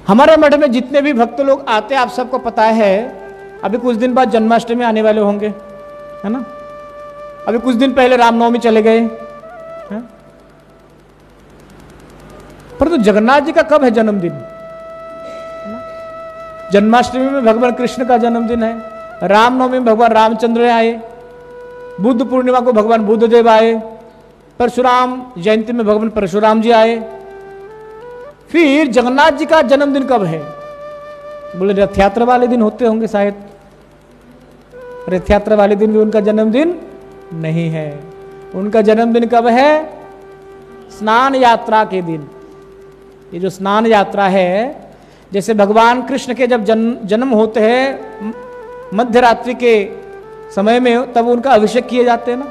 हमारे मठ में जितने भी भक्त लोग आते हैं आप सबको पता है, अभी कुछ दिन बाद जन्माष्टमी आने वाले होंगे, है ना। अभी कुछ दिन पहले रामनवमी चले गए, परंतु जगन्नाथ जी का कब है जन्मदिन? जन्माष्टमी में भगवान कृष्ण का जन्मदिन है, रामनवमी में भगवान रामचंद्र आए, बुद्ध पूर्णिमा को भगवान बुद्धदेव आए, परशुराम जयंती में भगवान परशुराम जी आए। फिर जगन्नाथ जी का जन्मदिन कब है? बोले रथ यात्रा वाले दिन होते होंगे शायद। रथ यात्रा वाले दिन भी उनका जन्मदिन नहीं है। उनका जन्मदिन कब है? स्नान यात्रा के दिन। ये जो स्नान यात्रा है, जैसे भगवान कृष्ण के जब जन्म होते हैं मध्य रात्रि के समय में, तब उनका अभिषेक किए जाते हैं ना,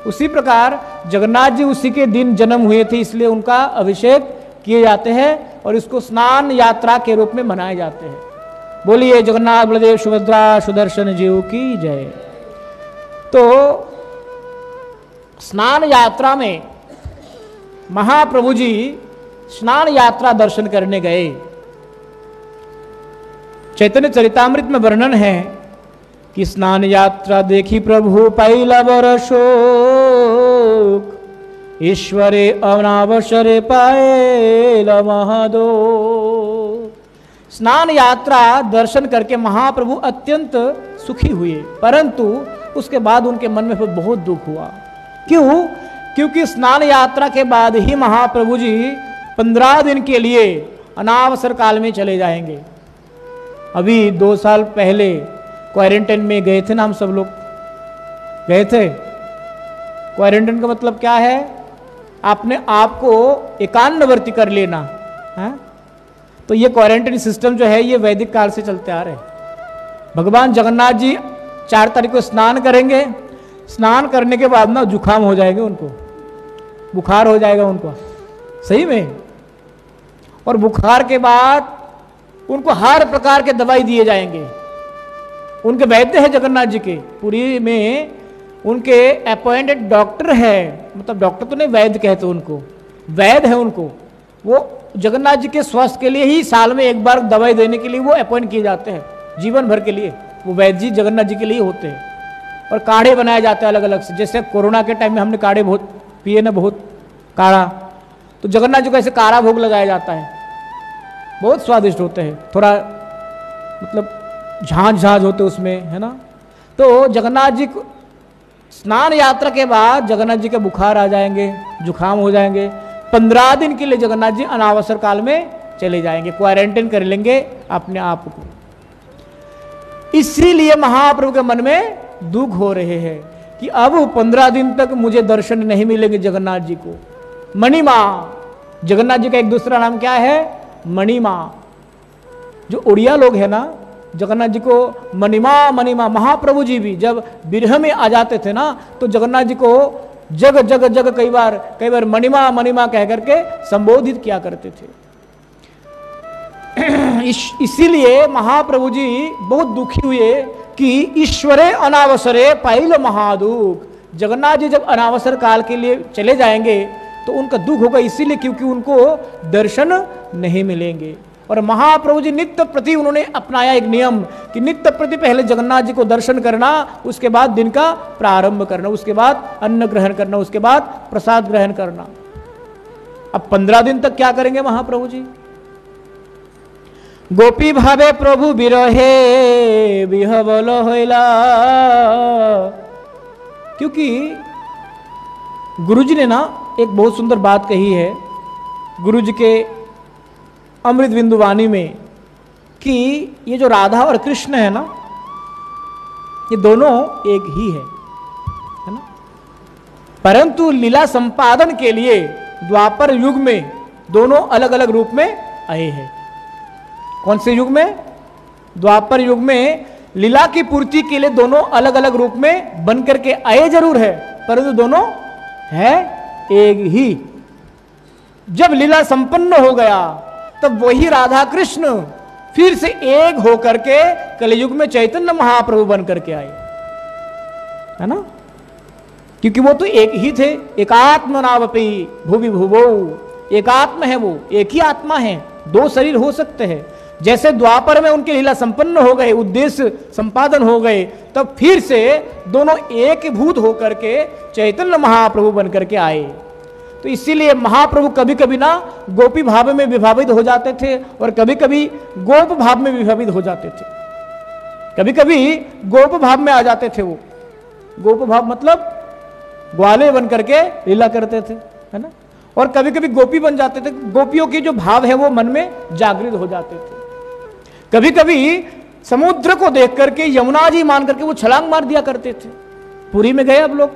उसी प्रकार जगन्नाथ जी उसी के दिन जन्म हुए थे, इसलिए उनका अभिषेक किए जाते हैं और इसको स्नान यात्रा के रूप में मनाए जाते हैं। बोलिए जगन्नाथ बलदेव सुभद्रा सुदर्शन जीव की जय। तो स्नान यात्रा में महाप्रभु जी स्नान यात्रा दर्शन करने गए। चैतन्य चरितामृत में वर्णन है कि स्नान यात्रा देखी प्रभु पैला बरसोक, ईश्वरे अनावसरे पाए महादो। स्नान यात्रा दर्शन करके महाप्रभु अत्यंत सुखी हुए, परंतु उसके बाद उनके मन में बहुत दुख हुआ। क्यों? क्योंकि स्नान यात्रा के बाद ही महाप्रभु जी 15 दिन के लिए अनावसर काल में चले जाएंगे। अभी 2 साल पहले क्वारंटाइन में गए थे ना, हम सब लोग गए थे। क्वारंटाइन का मतलब क्या है? आपने आपको एकान्नवर्ती कर लेना है। तो ये क्वारंटाइन सिस्टम जो है ये वैदिक काल से चलते आ रहे हैं। भगवान जगन्नाथ जी 4 तारीख को स्नान करेंगे, स्नान करने के बाद ना जुकाम हो जाएंगे, उनको बुखार हो जाएगा उनको, सही में। और बुखार के बाद उनको हर प्रकार के दवाई दिए जाएंगे। उनके वैद्य है जगन्नाथ जी के, पुरी में उनके अपॉइंटेड डॉक्टर है, मतलब डॉक्टर तो नहीं वैद्य कहते उनको, वैद्य है उनको। वो जगन्नाथ जी के स्वास्थ्य के लिए ही साल में एक बार दवाई देने के लिए वो अपॉइंट किए जाते हैं, जीवन भर के लिए। वो वैद्य जी जगन्नाथ जी के लिए होते हैं। और काढ़े बनाए जाते हैं अलग अलग से, जैसे कोरोना के टाइम में हमने काढ़े बहुत पिए ना, बहुत काढ़ा, तो जगन्नाथ जी को ऐसे काढ़ा भोग लगाया जाता है, बहुत स्वादिष्ट होते हैं, थोड़ा मतलब झांझ झांझ होते उसमें, है ना। तो जगन्नाथ जी को स्नान यात्रा के बाद जगन्नाथ जी के बुखार आ जाएंगे, जुकाम हो जाएंगे। 15 दिन के लिए जगन्नाथ जी अनावसर काल में चले जाएंगे, क्वारंटाइन कर लेंगे अपने आप को। इसीलिए महाप्रभु के मन में दुख हो रहे हैं कि अब 15 दिन तक मुझे दर्शन नहीं मिलेंगे जगन्नाथ जी को। मणिमा, जगन्नाथ जी का एक दूसरा नाम क्या है? मणिमा। जो उड़िया लोग है ना, जगन्नाथ जी को मणिमा मणिमा, महाप्रभु जी भी जब बिरह में आ जाते थे ना, तो जगन्नाथ जी को जग जग जग कई बार मणिमा मणिमा कह करके संबोधित किया करते थे। इसीलिए महाप्रभु जी बहुत दुखी हुए कि ईश्वरे अनावसरे पाइल महादुख। जगन्नाथ जी जब अनावसर काल के लिए चले जाएंगे तो उनका दुख होगा, इसीलिए क्योंकि उनको दर्शन नहीं मिलेंगे। और महाप्रभु जी नित्य प्रति उन्होंने अपनाया एक नियम कि नित्य प्रति पहले जगन्नाथ जी को दर्शन करना, उसके बाद दिन का प्रारंभ करना, उसके बाद अन्न ग्रहण करना, उसके बाद प्रसाद ग्रहण करना। अब 15 दिन तक क्या करेंगे महाप्रभु जी? गोपी भावे प्रभु बिरहे विहवल होइला। क्योंकि गुरुजी ने ना एक बहुत सुंदर बात कही है गुरुजी के अमृत बिंदु वाणी में कि ये जो राधा और कृष्ण है ना, ये दोनों एक ही है ना। परंतु लीला संपादन के लिए द्वापर युग में दोनों अलग अलग रूप में आए हैं। कौन से युग में? द्वापर युग में लीला की पूर्ति के लिए दोनों अलग अलग रूप में बन करके आए जरूर है, परंतु दोनों है एक ही। जब लीला संपन्न हो गया तब वही राधा कृष्ण फिर से एक होकर के कलयुग में चैतन्य महाप्रभु बन करके आए, है ना। क्योंकि वो तो एक ही थे। एकात्म नावपी भुवि भुवो, एकात्म है वो, एक ही आत्मा है, दो शरीर हो सकते हैं। जैसे द्वापर में उनके लीला संपन्न हो गए, उद्देश्य संपादन हो गए, तब फिर से दोनों एक भूत होकर के चैतन्य महाप्रभु बन करके आए। तो इसीलिए महाप्रभु कभी कभी ना गोपी भाव में विभावित हो जाते थे और कभी कभी गोप भाव में विभावित हो जाते थे। कभी कभी गोप भाव में आ जाते थे। वो गोप भाव मतलब ग्वाले बन करके लीला करते थे, है ना। और कभी कभी गोपी बन जाते थे। गोपियों के जो भाव है वो मन में जागृत हो जाते थे। कभी कभी समुद्र को देख करके यमुना जी मान करके वो छलांग मार दिया करते थे। पुरी में गए अब लोग,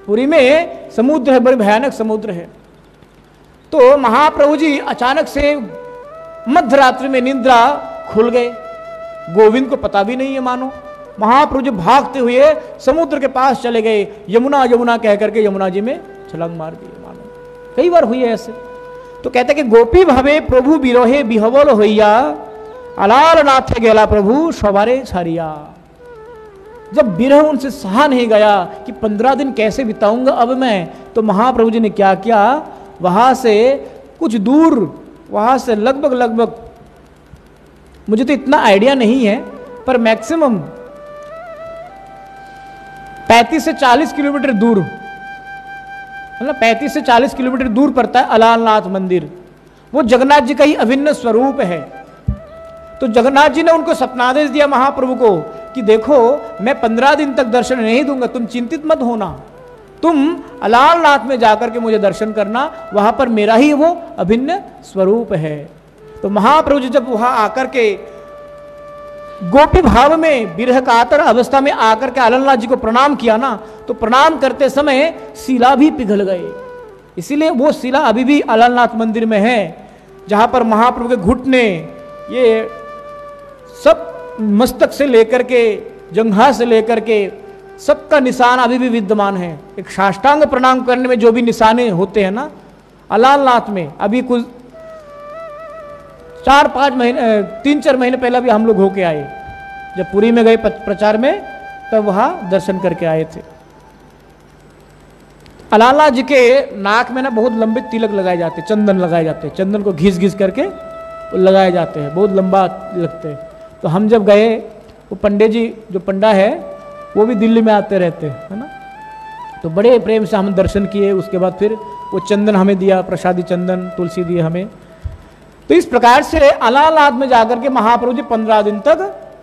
पुरी में समुद्र है, बड़ी भयानक समुद्र है। तो महाप्रभु जी अचानक से मध्य रात्रि में निद्रा खुल गए। गोविंद को पता भी नहीं है मानो। महाप्रभु जी भागते हुए समुद्र के पास चले गए, यमुना यमुना कह करके यमुना जी में छलांग मार दी मानो। कई बार हुई है ऐसे। तो कहते कि गोपी भवे प्रभु बिरोहे बिहवल होइया, अलाल नाथे गेला प्रभु सवारे छारिया। जब विरह उनसे सहा नहीं गया कि 15 दिन कैसे बिताऊंगा अब मैं, तो महाप्रभु जी ने क्या किया, वहां से कुछ दूर, वहां से लगभग मुझे तो इतना आइडिया नहीं है, पर मैक्सिमम 35 से 40 किलोमीटर दूर, मतलब 35 से 40 किलोमीटर दूर पड़ता है अलालनाथ मंदिर। वो जगन्नाथ जी का ही अभिन्न स्वरूप है। तो जगन्नाथ जी ने उनको सपनादेश दिया महाप्रभु को कि देखो मैं 15 दिन तक दर्शन नहीं दूंगा, तुम चिंतित मत होना, तुम अलालनाथ में जाकर के मुझे दर्शन करना, वहां पर मेरा ही वो अभिन्न स्वरूप है। तो महाप्रभु जी जब वहां आकर के गोपी भाव में विरह कातर अवस्था में आकर के अलालनाथ जी को प्रणाम किया ना, तो प्रणाम करते समय शिला भी पिघल गए। इसीलिए वो शिला अभी भी अलालनाथ मंदिर में है, जहां पर महाप्रभु के घुटने, ये सब मस्तक से लेकर के जंघा से लेकर के सबका निशान अभी भी विद्यमान है। एक साष्टांग प्रणाम करने में जो भी निशाने होते हैं ना अलालनाथ में, अभी कुछ 4-5 महीने 3-4 महीने पहले भी हम लोग होके आए, जब पुरी में गए प्रचार में, तब वहां दर्शन करके आए थे। अलालनाथ जी के नाक में ना बहुत लंबे तिलक लगाए जाते, चंदन लगाए जाते, चंदन को घिस घिस करके लगाए जाते हैं, बहुत लंबा लगते हैं। तो हम जब गए, वो पंडित जी जो पंडा है वो भी दिल्ली में आते रहते हैं, है ना। तो बड़े प्रेम से हम दर्शन किए। उसके बाद फिर वो चंदन हमें दिया, प्रसादी चंदन, तुलसी दिए हमें। तो इस प्रकार से अलालनाथ में जाकर के महाप्रभु जी 15 दिन तक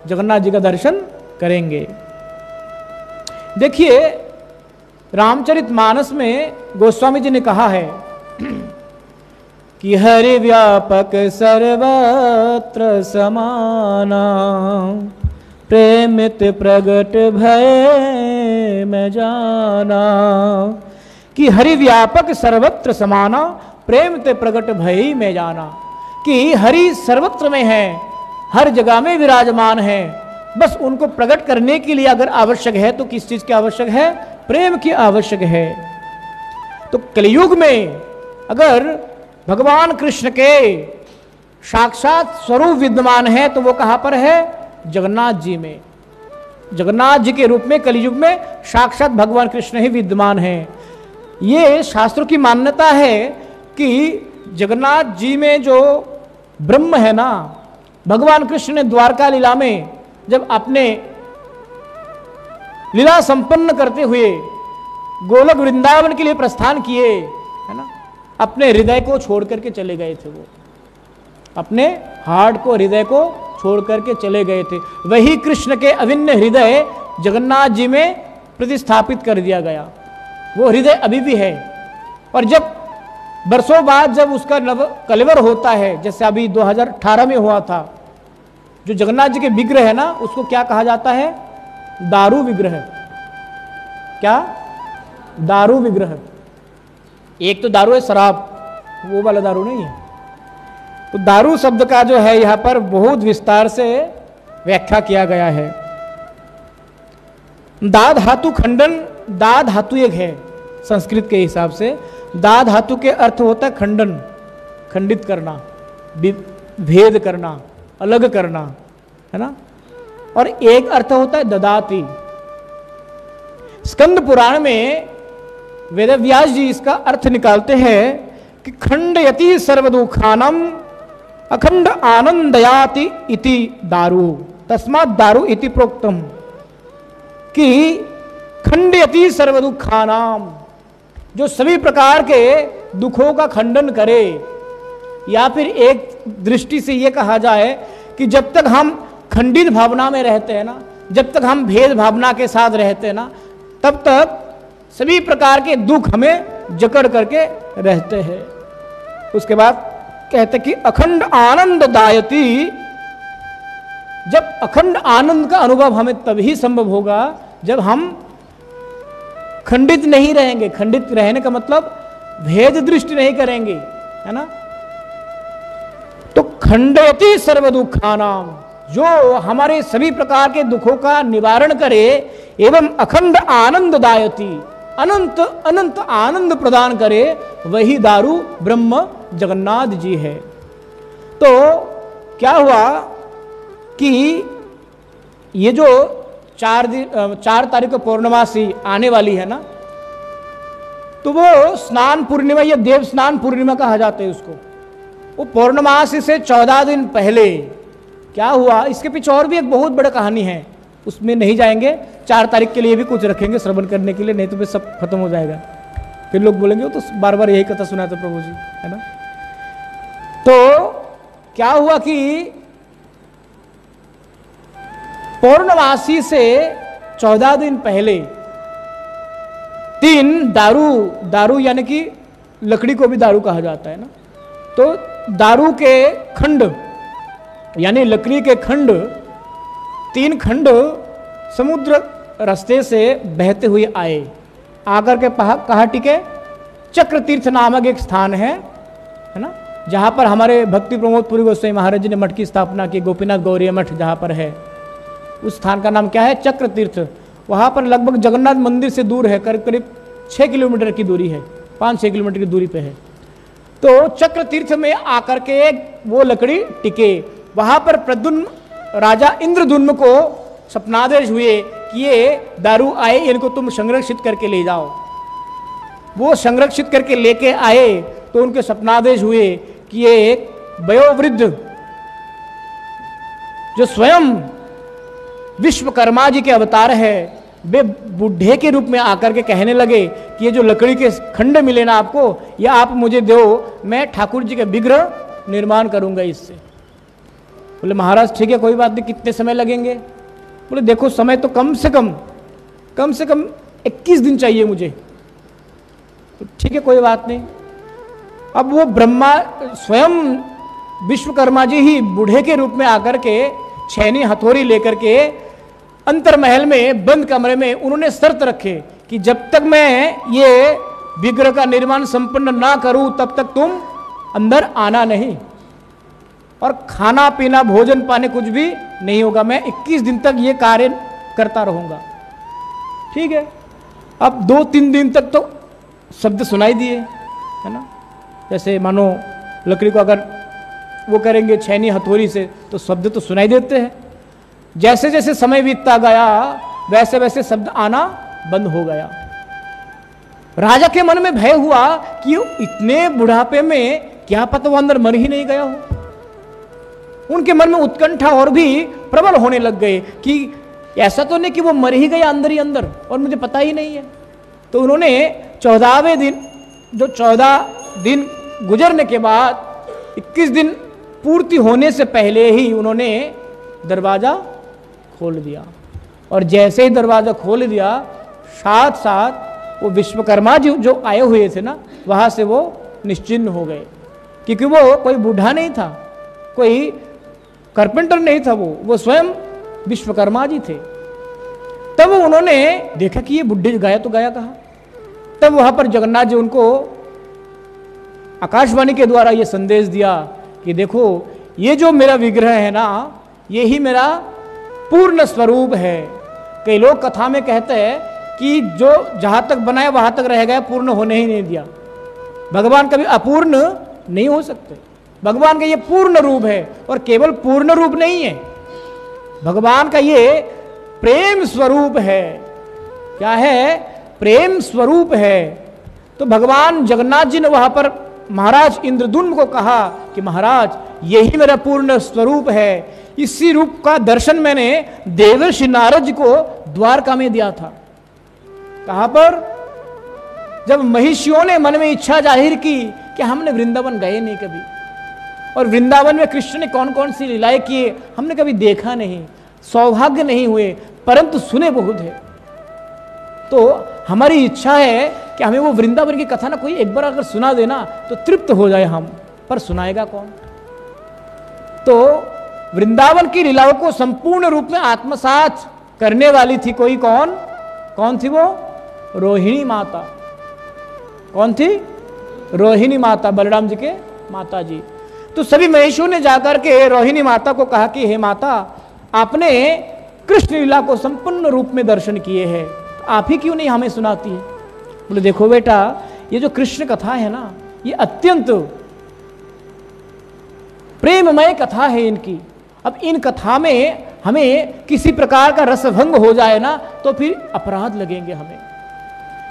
जगन्नाथ जी का दर्शन करेंगे। देखिए रामचरितमानस में गोस्वामी जी ने कहा है कि हरि व्यापक सर्वत्र समाना, प्रेमित प्रगट भय में जाना। कि हरि व्यापक सर्वत्र समाना, प्रेमित प्रगट भय में जाना। कि हरि सर्वत्र में है, हर जगह में विराजमान है, बस उनको प्रकट करने के लिए अगर आवश्यक है तो किस चीज की आवश्यक है, प्रेम की आवश्यक है। तो कलियुग में अगर भगवान कृष्ण के साक्षात स्वरूप विद्यमान है तो वो कहां पर है, जगन्नाथ जी में। जगन्नाथ जी के रूप में कलियुग में साक्षात भगवान कृष्ण ही विद्यमान है। ये शास्त्रों की मान्यता है कि जगन्नाथ जी में जो ब्रह्म है ना, भगवान कृष्ण ने द्वारका लीला में जब अपने लीला संपन्न करते हुए गोलक वृंदावन के लिए प्रस्थान किए, है ना, अपने हृदय को छोड़ करके चले गए थे। वो अपने हार्ट को, हृदय को छोड़ करके चले गए थे। वही कृष्ण के अभिन्न हृदय जगन्नाथ जी में प्रतिस्थापित कर दिया गया। वो हृदय अभी भी है। और जब बरसों बाद जब उसका नव कलेवर होता है, जैसे अभी 2018 में हुआ था, जो जगन्नाथ जी के विग्रह है ना, उसको क्या कहा जाता है, दारू विग्रह। क्या, दारू विग्रह। एक तो दारू है शराब, वो वाला दारू नहीं है। तो दारू शब्द का जो है यहां पर बहुत विस्तार से व्याख्या किया गया है। दा धातु खंडन, दा धातु एक है संस्कृत के हिसाब से। दा धातु के अर्थ होता है खंडन, खंडित करना, भेद करना, अलग करना, है ना। और एक अर्थ होता है ददाति। स्कंद पुराण में वेदव्यास जी इसका अर्थ निकालते हैं कि खंडयति सर्वदुखानम अखंड आनंदयाति इति दारु, तस्मात् दारु इति प्रोक्तम, कि खंडयति सर्व दुखानाम, जो सभी प्रकार के दुखों का खंडन करे। या फिर एक दृष्टि से यह कहा जाए कि जब तक हम खंडित भावना में रहते हैं ना, जब तक हम भेद भावना के साथ रहते हैं ना, तब तक सभी प्रकार के दुख हमें जकड़ करके रहते हैं। उसके बाद कहते कि अखंड आनंद दायती, जब अखंड आनंद का अनुभव हमें तभी संभव होगा जब हम खंडित नहीं रहेंगे। खंडित रहने का मतलब भेद दृष्टि नहीं करेंगे, है ना। तो खंडयति सर्व दुखानाम, जो हमारे सभी प्रकार के दुखों का निवारण करे, एवं अखंड आनंद दायती, अनंत अनंत आनंद प्रदान करे, वही दारू ब्रह्म जगन्नाथ जी है। तो क्या हुआ कि ये जो 4 तारीख को पूर्णमासी आने वाली है ना, तो वो स्नान पूर्णिमा या देव स्नान पूर्णिमा कहा जाता है उसको। वो पूर्णमासी से 14 दिन पहले क्या हुआ, इसके पीछे और भी एक बहुत बड़ी कहानी है, उसमें नहीं जाएंगे। 4 तारीख के लिए भी कुछ रखेंगे श्रवण करने के लिए, नहीं तो फिर सब खत्म हो जाएगा। फिर लोग बोलेंगे वो तो बार बार यही कथा सुनाते प्रभु जी, है ना। तो क्या हुआ कि पूर्णमासी से 14 दिन पहले 3 दारू यानी कि लकड़ी को भी दारू कहा जाता है ना, तो दारू के खंड यानी लकड़ी के खंड 3 खंड समुद्र रास्ते से बहते हुए आए, आकर के कहाँ टिके, चक्र तीर्थ नामक एक स्थान है ना, जहाँ पर हमारे भक्ति प्रमोद पुरी गोस्वामी महाराज जी ने मठ की स्थापना की, गोपीनाथ गौरी मठ जहाँ पर है, उस स्थान का नाम क्या है, चक्र तीर्थ। वहाँ पर लगभग जगन्नाथ मंदिर से दूर है, करीब करीब 6 किलोमीटर की दूरी है, 5-6 किलोमीटर की दूरी पे है। तो चक्र तीर्थ में आकर के वो लकड़ी टिके। वहाँ पर प्रद्युम्न राजा इंद्रद्युम्न को सपनादेश हुए कि ये दारू आए, इनको तुम संरक्षित करके ले जाओ। वो संरक्षित करके लेके आए तो उनके सपनादेश हुए कि ये एक वयोवृद्ध जो स्वयं विश्वकर्मा जी के अवतार है, वे बुढ़े के रूप में आकर के कहने लगे कि ये जो लकड़ी के खंड मिले ना आपको, ये आप मुझे दो, मैं ठाकुर जी के विग्रह निर्माण करूंगा इससे। बोले महाराज ठीक है कोई बात नहीं, कितने समय लगेंगे। बोले देखो समय तो कम से कम 21 दिन चाहिए मुझे। ठीक है कोई बात नहीं। अब वो ब्रह्मा स्वयं विश्वकर्मा जी ही बूढ़े के रूप में आकर के छैनी हथौड़ी लेकर के अंतर महल में बंद कमरे में उन्होंने शर्त रखे कि जब तक मैं ये विग्रह का निर्माण संपन्न ना करूं तब तक तुम अंदर आना नहीं, और खाना पीना भोजन पाने कुछ भी नहीं होगा, मैं 21 दिन तक ये कार्य करता रहूंगा। ठीक है। अब 2-3 दिन तक तो शब्द सुनाई दिए, है ना, जैसे मानो लकड़ी को अगर वो करेंगे छैनी हथौड़ी से तो शब्द तो सुनाई देते हैं। जैसे जैसे समय बीतता गया वैसे वैसे शब्द आना बंद हो गया। राजा के मन में भय हुआ कि इतने बुढ़ापे में क्या पता वो अंदर मर ही नहीं गया हो। उनके मन में उत्कंठा और भी प्रबल होने लग गए कि ऐसा तो नहीं कि वो मर ही गया अंदर ही अंदर और मुझे पता ही नहीं है। तो उन्होंने 14वें दिन, जो 14 दिन गुजरने के बाद 21 दिन पूर्ति होने से पहले ही उन्होंने दरवाजा खोल दिया, और जैसे ही दरवाजा खोल दिया साथ साथ वो विश्वकर्मा जी जो आए हुए थे ना, वहां से वो निश्चिन्त हो गए, क्योंकि वो कोई बूढ़ा नहीं था, कोई कारपेंटर नहीं था, वो स्वयं विश्वकर्मा जी थे। तब उन्होंने देखा कि ये बुढ़े गया तो गया कहाँ। तब वहां पर जगन्नाथ जी उनको आकाशवाणी के द्वारा ये संदेश दिया कि देखो ये जो मेरा विग्रह है ना, ये ही मेरा पूर्ण स्वरूप है। कई लोग कथा में कहते हैं कि जो जहां तक बनाया वहां तक रह गया, पूर्ण होने ही नहीं दिया। भगवान कभी अपूर्ण नहीं हो सकते। भगवान का ये पूर्ण रूप है, और केवल पूर्ण रूप नहीं है, भगवान का ये प्रेम स्वरूप है। क्या है? प्रेम स्वरूप है। तो भगवान जगन्नाथ जी ने वहां पर महाराज इंद्रद्युम्न को कहा कि महाराज यही मेरा पूर्ण स्वरूप है। इसी रूप का दर्शन मैंने देवर्षि नारद जी को द्वारका में दिया था। कहां पर? जब महिषियों ने मन में इच्छा जाहिर की कि हमने वृंदावन गए नहीं कभी, और वृंदावन में कृष्ण ने कौन कौन सी लीलाएं किए हमने कभी देखा नहीं, सौभाग्य नहीं हुए, परंतु सुने बहुत है। तो हमारी इच्छा है कि हमें वो वृंदावन की कथा ना कोई एक बार अगर सुना देना तो तृप्त हो जाए हम, पर सुनाएगा कौन? तो वृंदावन की लीलाओं को संपूर्ण रूप में आत्मसात करने वाली थी कोई, कौन थी वो? रोहिणी माता। कौन थी? रोहिणी माता, बलराम जी के माता जी। तो सभी महेशों ने जाकर के रोहिणी माता को कहा कि हे माता, आपने कृष्ण लीला को संपूर्ण रूप में दर्शन किए हैं, तो आप ही क्यों नहीं हमें सुनाती है? बोले देखो बेटा, ये जो कृष्ण कथा है ना, ये अत्यंत प्रेममय कथा है इनकी। अब इन कथा में हमें किसी प्रकार का रसभंग हो जाए ना तो फिर अपराध लगेंगे हमें।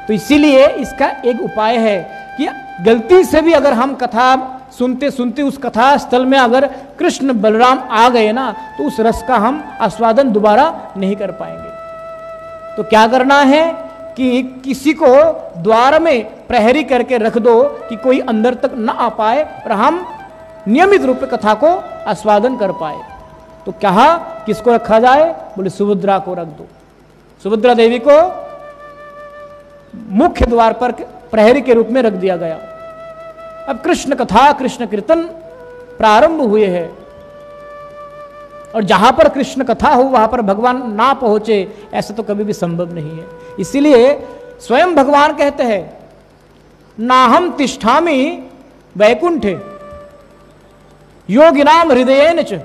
तो इसीलिए इसका एक उपाय है कि गलती से भी अगर हम कथा सुनते सुनते उस कथा स्थल में अगर कृष्ण बलराम आ गए ना तो उस रस का हम आस्वादन दोबारा नहीं कर पाएंगे। तो क्या करना है कि किसी को द्वार में प्रहरी करके रख दो कि कोई अंदर तक न आ पाए और हम नियमित रूप से कथा को आस्वादन कर पाए। तो कहा किसको रखा जाए? बोले सुभद्रा को रख दो। सुभद्रा देवी को मुख्य द्वार पर प्रहरी के रूप में रख दिया गया। अब कृष्ण कथा कृष्ण कीर्तन प्रारंभ हुए हैं, और जहां पर कृष्ण कथा हो वहां पर भगवान ना पहुंचे ऐसा तो कभी भी संभव नहीं है। इसीलिए स्वयं भगवान कहते हैं नाहम तिष्ठामि वैकुंठे योगिनाम हृदयेन च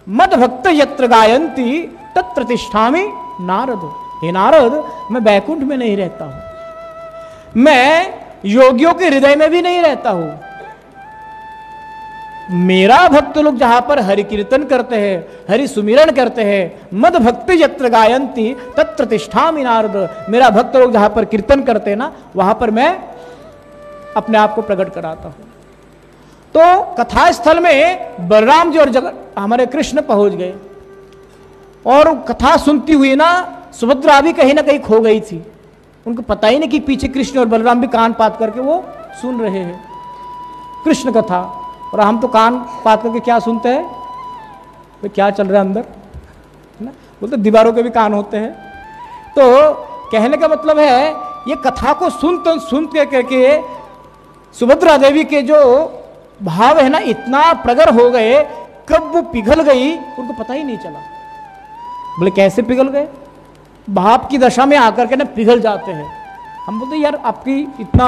मद भक्त यत्र गायन्ति तत्र तिष्ठामि नारद। हे नारद, मैं वैकुंठ में नहीं रहता हूं, मैं योगियों के हृदय में भी नहीं रहता हूं। मेरा भक्त लोग जहां पर हरि कीर्तन करते हैं, हरि सुमिरन करते हैं, मद भक्त यत्र गायन्ति तत्र तिष्ठामि नारद, मेरा भक्त लोग जहां पर कीर्तन करते हैं ना वहां पर मैं अपने आप को प्रकट कराता हूं। तो कथा स्थल में बलराम जी और हमारे कृष्ण पहुंच गए, और कथा सुनती हुई ना सुभद्रा भी कहीं ना कहीं खो गई थी। उनको पता ही नहीं कि पीछे कृष्ण और बलराम भी कान पात करके वो सुन रहे हैं कृष्ण कथा, और हम तो कान पात करके क्या सुनते हैं? वे क्या चल रहा है अंदर, है ना? बोलते दीवारों के भी कान होते हैं। तो कहने का मतलब है ये कथा को सुनते करके सुभद्रा देवी के जो भाव है ना इतना प्रगट हो गए, कब वो पिघल गई उनको पता ही नहीं चला। बोले कैसे पिघल गए? भाव की दशा में आकर के ना पिघल जाते हैं। हम बोलते यार आपकी इतना,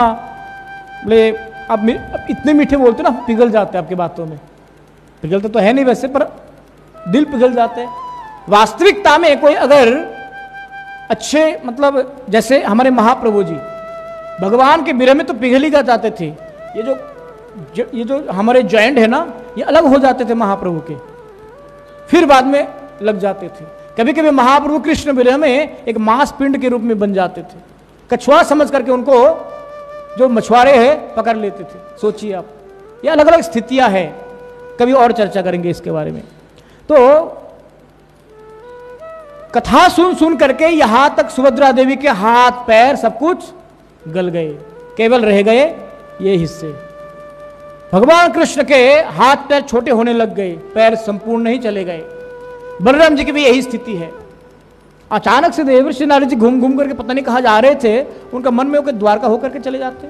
बोले आप इतने मीठे बोलते ना, पिघल जाते हैं आपकी बातों में। पिघलते तो है नहीं वैसे, पर दिल पिघल जाते हैं। वास्तविकता में कोई अगर अच्छे मतलब जैसे हमारे महाप्रभु जी भगवान के विरह में तो पिघल ही जाते थे। ये जो हमारे जॉइंट है ना ये अलग हो जाते थे महाप्रभु के, फिर बाद में लग जाते थे। कभी कभी महाप्रभु कृष्ण विरह में एक मांस पिंड के रूप में बन जाते थे, कछुआ समझ करके उनको जो मछुआरे हैं पकड़ लेते थे। सोचिए आप, ये अलग अलग स्थितियां हैं, कभी और चर्चा करेंगे इसके बारे में। तो कथा सुन सुन करके यहां तक सुभद्रा देवी के हाथ पैर सब कुछ गल गए, केवल रह गए ये हिस्से। भगवान कृष्ण के हाथ पैर छोटे होने लग गए, पैर संपूर्ण नहीं चले गए। बलराम जी की भी यही स्थिति है। अचानक से देवर्षि नारद जी घूम घूम करके पता नहीं कहाँ जा रहे थे, उनका मन में होकर द्वारका होकर के चले जाते।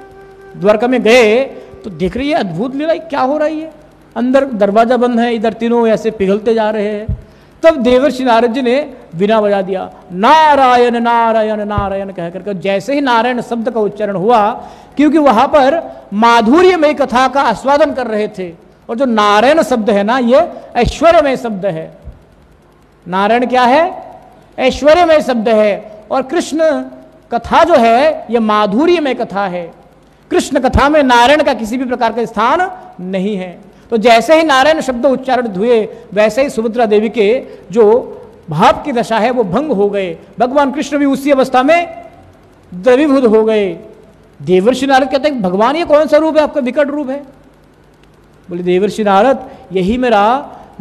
द्वारका में गए तो देख रही है अद्भुत लीला, क्या हो रही है। अंदर दरवाजा बंद है, इधर तीनों ऐसे पिघलते जा रहे हैं। तब देवर्षि नारद जी ने वीणा बजा दिया, नारायण नारायण नारायण कह करके। जैसे ही नारायण शब्द का उच्चारण हुआ, क्योंकि वहां पर माधुर्यमय कथा का आस्वादन कर रहे थे, और जो नारायण शब्द है ना ये ऐश्वर्यमय शब्द है। नारायण क्या है? ऐश्वर्यमय शब्द है। और कृष्ण कथा जो है ये माधुर्यमय कथा है। कृष्ण कथा में नारायण का किसी भी प्रकार का स्थान नहीं है। तो जैसे ही नारायण शब्द उच्चारण हुए वैसे ही सुभद्रा देवी के जो भाव की दशा है वो भंग हो गए। भगवान कृष्ण भी उसी अवस्था में द्रवीभूत हो गए। देवर्षि नारद कहते हैं भगवान ये कौन सा रूप है आपका, विकट रूप है। बोले देवर्षि नारद यही मेरा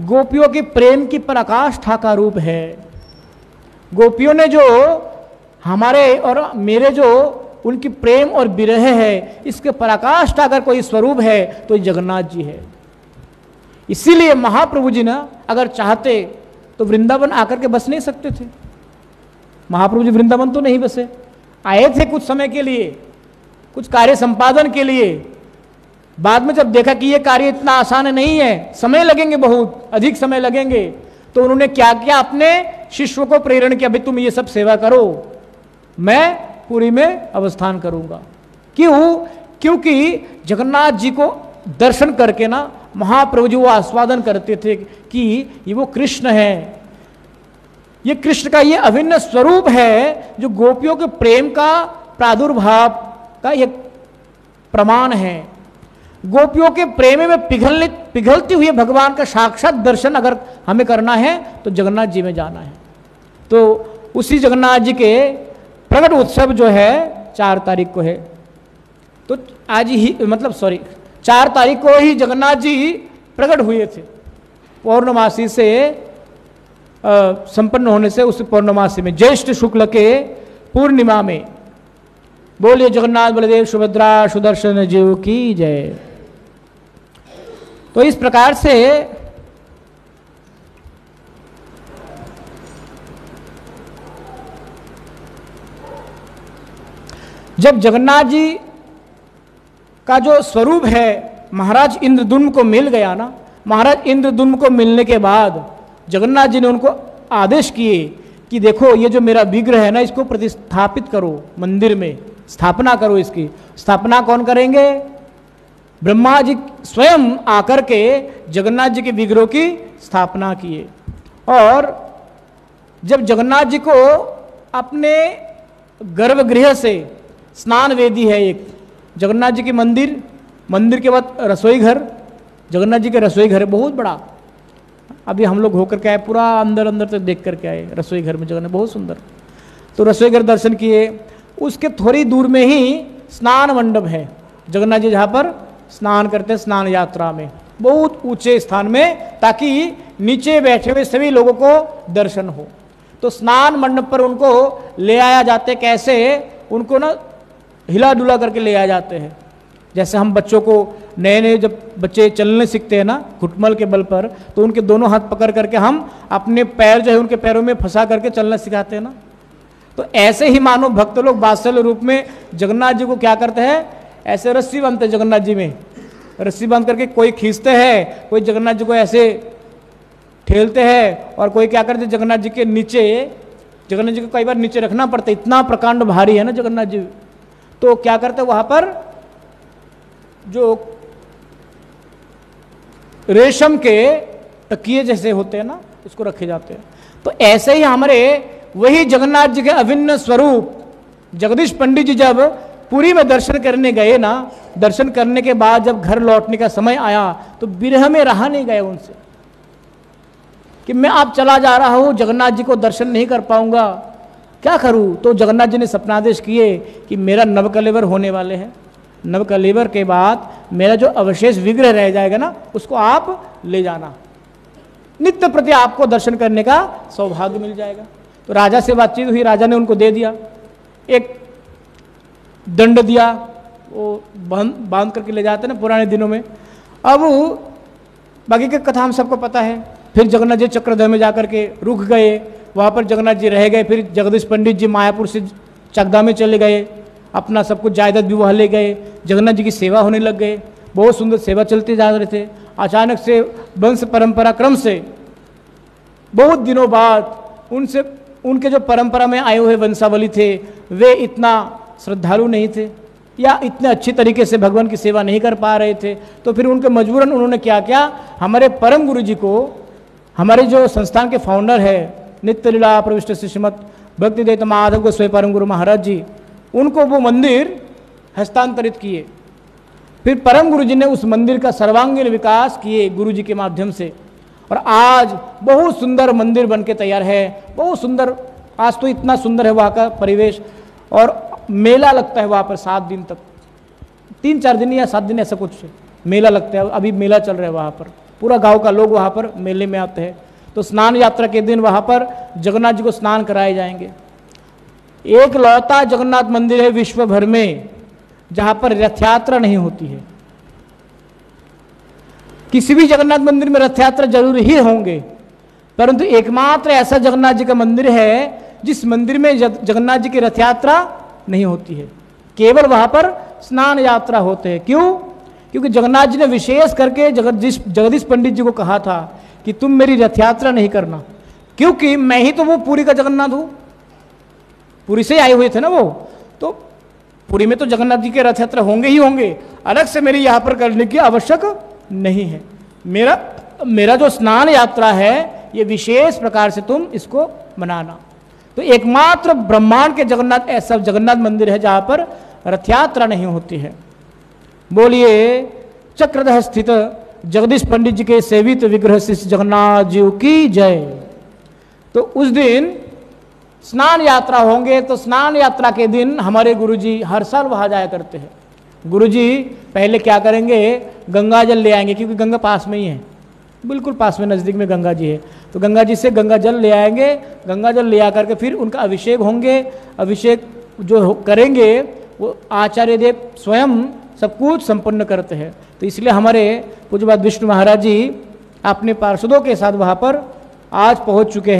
गोपियों के प्रेम की पराकाष्ठा का रूप है। गोपियों ने जो हमारे और मेरे जो उनकी प्रेम और विरह है, इसके पराकाष्ठा अगर कोई स्वरूप है तो जगन्नाथ जी है। इसीलिए महाप्रभु जी ना अगर चाहते तो वृंदावन आकर के बस नहीं सकते थे। महाप्रभु जी वृंदावन तो नहीं बसे, आए थे कुछ समय के लिए, कुछ कार्य संपादन के लिए। बाद में जब देखा कि ये कार्य इतना आसान नहीं है, समय लगेंगे, बहुत अधिक समय लगेंगे, तो उन्होंने क्या किया, अपने शिष्यों को प्रेरण किया, भाई तुम ये सब सेवा करो, मैं पुरी में अवस्थान करूंगा। क्यों? क्योंकि जगन्नाथ जी को दर्शन करके ना महाप्रभु जी वो आस्वादन करते थे कि ये वो कृष्ण है, ये कृष्ण का ये अभिन्न स्वरूप है जो गोपियों के प्रेम का प्रादुर्भाव का एक प्रमाण है। गोपियों के प्रेम में पिघलती हुई भगवान का साक्षात दर्शन अगर हमें करना है तो जगन्नाथ जी में जाना है। तो उसी जगन्नाथ जी के प्रकट उत्सव जो है 4 तारीख को है। तो आज ही 4 तारीख को ही जगन्नाथ जी प्रकट हुए थे। पौर्णमासी से संपन्न होने से उस पौर्णमासी में ज्येष्ठ शुक्ल के पूर्णिमा में बोलिए जगन्नाथ बलदेव सुभद्रा सुदर्शन जीव की जय। तो इस प्रकार से जब जगन्नाथ जी का जो स्वरूप है महाराज इंद्रद्युम्न को मिल गया ना, महाराज इंद्रद्युम्न को मिलने के बाद जगन्नाथ जी ने उनको आदेश किए कि देखो ये जो मेरा विग्रह है ना, इसको प्रतिस्थापित करो, मंदिर में स्थापना करो। इसकी स्थापना कौन करेंगे? ब्रह्मा जी स्वयं आकर के जगन्नाथ जी के विग्रह की स्थापना किए। और जब जगन्नाथ जी को अपने गर्भगृह से, स्नान वेदी है एक, जगन्नाथ जी की मंदिर के बाद रसोई घर, जगन्नाथ जी के रसोई घर है बहुत बड़ा। अभी हम लोग होकर के आए, पूरा अंदर तक देख करके आए रसोई घर में, जगन्नाथ बहुत सुंदर। तो रसोई घर दर्शन किए। उसके थोड़ी दूर में ही स्नान मंडप है, जगन्नाथ जी जहाँ पर स्नान करते हैं स्नान यात्रा में, बहुत ऊंचे स्थान में, ताकि नीचे बैठे हुए सभी लोगों को दर्शन हो। तो स्नान मंडप पर उनको ले आया जाते, कैसे? उनको ना हिला डुला करके ले आए जाते हैं। जैसे हम बच्चों को नए जब बच्चे चलने सीखते हैं ना घुटमल के बल पर, तो उनके दोनों हाथ पकड़ करके हम अपने पैर जो है उनके पैरों में फंसा करके चलना सिखाते हैं ना। तो ऐसे ही मानो भक्त लोग वात्सल्य रूप में जगन्नाथ जी को क्या करते हैं, ऐसे रस्सी बांधते हैं जगन्नाथ जी में, रस्सी बांध करके कोई खींचते हैं, कोई जगन्नाथ जी को ऐसे ठेलते हैं, और कोई क्या करते हैं जगन्नाथ जी के नीचे, जगन्नाथ जी को कई बार नीचे रखना पड़ता है, इतना प्रकांड भारी है ना जगन्नाथ जी। तो क्या करते हैं वहां पर जो रेशम के तकिए जैसे होते हैं ना, उसको रखे जाते हैं। तो ऐसे ही हमारे वही जगन्नाथ जी के अभिन्न स्वरूप जगदीश पंडित जी जब पुरी में दर्शन करने गए ना, दर्शन करने के बाद जब घर लौटने का समय आया तो विरह में रहा नहीं गए उनसे कि मैं अब चला जा रहा हूं, जगन्नाथ जी को दर्शन नहीं कर पाऊंगा, क्या करूं? तो जगन्नाथ जी ने सपनादेश किए कि मेरा नवकलेवर होने वाले हैं, नवकलेवर के बाद मेरा जो अवशेष विग्रह रह जाएगा ना, उसको आप ले जाना, नित्य प्रति आपको दर्शन करने का सौभाग्य मिल जाएगा। तो राजा से बातचीत हुई, राजा ने उनको दे दिया, एक दंड दिया, वो बांध करके ले जाते ना पुराने दिनों में। अब बाकी की कथा हम सबको पता है। फिर जगन्नाथ जी चक्रधर में जाकर के रुक गए, वहाँ पर जगन्नाथ जी रह गए। फिर जगदीश पंडित जी मायापुर से चकदा में चले गए, अपना सब कुछ जायदाद भी वहाँ ले गए, जगन्नाथ जी की सेवा होने लग गए, बहुत सुंदर सेवा चलते जा रहे थे। अचानक से वंश परंपरा क्रम से बहुत दिनों बाद उनके जो परंपरा में आए हुए वंशावली थे, वे इतना श्रद्धालु नहीं थे या इतने अच्छी तरीके से भगवान की सेवा नहीं कर पा रहे थे। तो फिर उनके मजबूरन उन्होंने क्या किया, हमारे परम गुरु जी को, हमारे जो संस्थान के फाउंडर है नित्य लीला प्रविष्ट श्रीमद भक्तिवेदांत माधव गोस्वामी परम गुरु महाराज जी, उनको वो मंदिर हस्तांतरित किए। फिर परम गुरु जी ने उस मंदिर का सर्वांगीण विकास किए गुरु जी के माध्यम से, और आज बहुत सुंदर मंदिर बन के तैयार है, बहुत सुंदर। आज तो इतना सुंदर है वहाँ का परिवेश, और मेला लगता है वहाँ पर 7 दिन तक, 3-4 दिन या 7 दिन ऐसा कुछ मेला लगता है। अभी मेला चल रहा है वहाँ पर, पूरा गांव का लोग वहाँ पर मेले में आते हैं। तो स्नान यात्रा के दिन वहाँ पर जगन्नाथ जी को स्नान कराए जाएंगे। एक लौता जगन्नाथ मंदिर है विश्व भर में जहाँ पर रथ यात्रा नहीं होती है। किसी भी जगन्नाथ मंदिर में रथ यात्रा जरूर ही होंगे, परंतु एकमात्र ऐसा जगन्नाथ जी का मंदिर है जिस मंदिर में जगन्नाथ जी की रथ यात्रा नहीं होती है, केवल वहां पर स्नान यात्रा होते हैं। क्यों? क्योंकि जगन्नाथ जी ने विशेष करके जगदीश पंडित जी को कहा था कि तुम मेरी रथ यात्रा नहीं करना, क्योंकि मैं ही तो वो पुरी का जगन्नाथ हूं, पुरी से आए हुए थे ना वो, तो पुरी में तो जगन्नाथ जी के रथ यात्रा होंगे ही होंगे, अलग से मेरी यहां पर करने की आवश्यक नहीं है। मेरा जो स्नान यात्रा है ये विशेष प्रकार से तुम इसको मनाना। तो एकमात्र ब्रह्मांड के जगन्नाथ ऐसा जगन्नाथ मंदिर है जहां पर रथ यात्रा नहीं होती है। बोलिए चक्रधर स्थित जगदीश पंडित जी के सेवित विग्रह श्री जगन्नाथ जी की जय। तो उस दिन स्नान यात्रा होंगे, तो स्नान यात्रा के दिन हमारे गुरुजी हर साल वहां जाया करते हैं। गुरुजी पहले क्या करेंगे, गंगा जल ले आएंगे, क्योंकि गंगा पास में ही है, बिल्कुल पास में नज़दीक में गंगा जी है। तो गंगा जी से गंगा जल ले आएंगे, गंगा जल ले आकर के फिर उनका अभिषेक होंगे। अभिषेक जो करेंगे वो आचार्य देव स्वयं सब कुछ संपन्न करते हैं। तो इसलिए हमारे पूज्य बाबा विष्णु महाराज जी अपने पार्षदों के साथ वहाँ पर आज पहुँच चुके हैं।